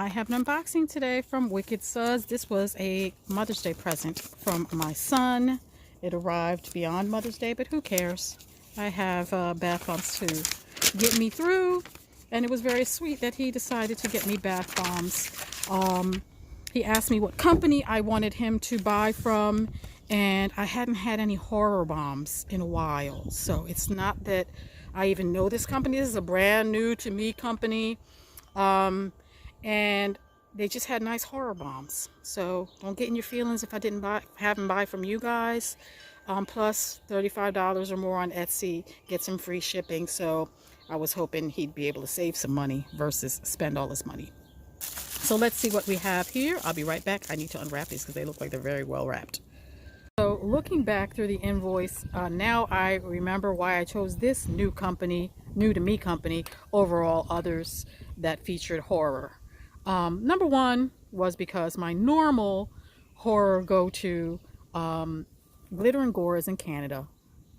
I have an unboxing today from Wicked Suds. This was a Mother's Day present from my son. It arrived beyond Mother's Day, but who cares? I have bath bombs to get me through, and it was very sweet that he decided to get me bath bombs. He asked me what company I wanted him to buy from, and I hadn't had any horror bombs in a while. So it's not that I even know this company. This is a brand new to me company. And they just had nice horror bombs. So don't get in your feelings if I didn't have them buy from you guys. Plus $35 or more on Etsy, get some free shipping. So I was hoping he'd be able to save some money versus spend all his money. So let's see what we have here. I'll be right back. I need to unwrap these because they look like they're very well wrapped. So looking back through the invoice, now I remember why I chose this new company, new to me company, over all others that featured horror. Number one was because my normal horror go-to, Glitter and Gore, is in Canada.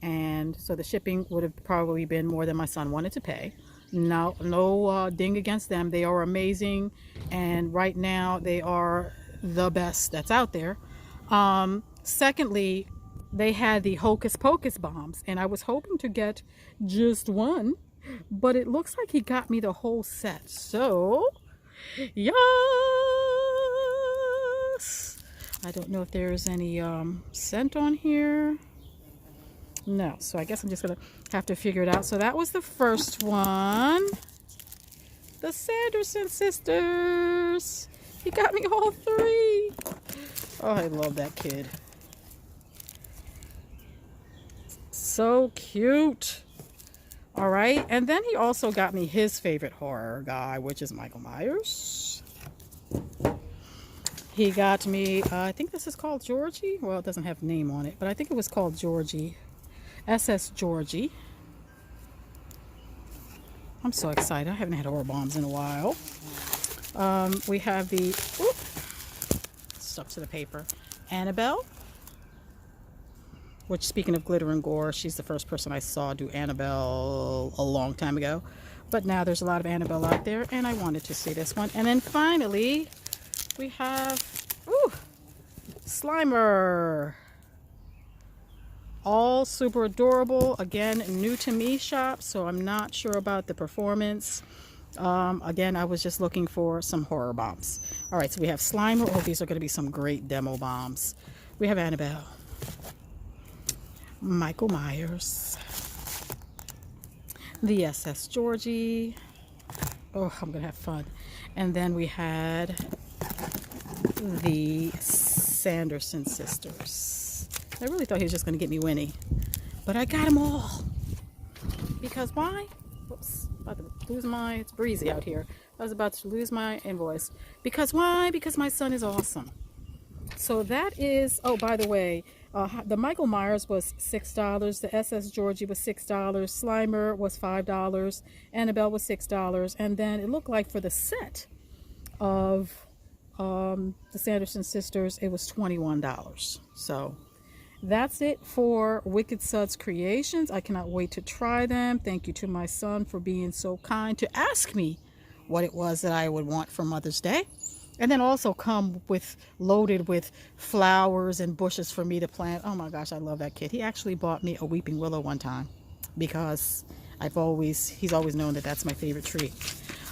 And so the shipping would have probably been more than my son wanted to pay. No ding against them. They are amazing. And right now they are the best that's out there. Secondly, they had the Hocus Pocus bombs, and I was hoping to get just one, but it looks like he got me the whole set. So, yes! I don't know if there's any scent on here. No, so I guess I'm just gonna have to figure it out. So that was the first one. The Sanderson sisters. He got me all three. Oh, I love that kid. So cute. All right, and then he also got me his favorite horror guy, which is Michael Myers. He got me, I think this is called Georgie. Well, it doesn't have a name on it, but I think it was called Georgie. SS Georgie. I'm so excited. I haven't had horror bombs in a while. We have the, stuck to the paper, Annabelle. Which, speaking of Glitter and Gore, she's the first person I saw do Annabelle a long time ago. But now there's a lot of Annabelle out there, and I wanted to see this one. And then finally, we have, Slimer. All super adorable. Again, new to me shop, so I'm not sure about the performance. Again, I was just looking for some horror bombs. All right, so we have Slimer. Oh, these are going to be some great demo bombs. We have Annabelle. Michael Myers, the SS Georgie. Oh, I'm gonna have fun. And then we had the Sanderson sisters. I really thought he was just gonna get me Winnie, but I got them all. Because why? Whoops, about to lose my, it's breezy out here. I was about to lose my invoice. Because why? Because my son is awesome. So that is, oh, by the way, the Michael Myers was $6, the SS Georgie was $6, Slimer was $5, Annabelle was $6, and then it looked like for the set of the Sanderson sisters, it was $21. So that's it for Wicked Suds Creations. I cannot wait to try them. Thank you to my son for being so kind to ask me what it was that I would want for Mother's Day. And then also come loaded with flowers and bushes for me to plant. Oh my gosh, I love that kid. He actually bought me a weeping willow one time because he's always known that that's my favorite tree.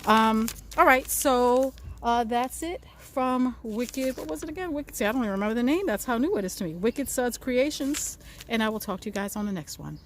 All right, so that's it from Wicked, what was it again? Wicked, see, I don't even remember the name. That's how new it is to me. Wicked Suds Creations. And I will talk to you guys on the next one.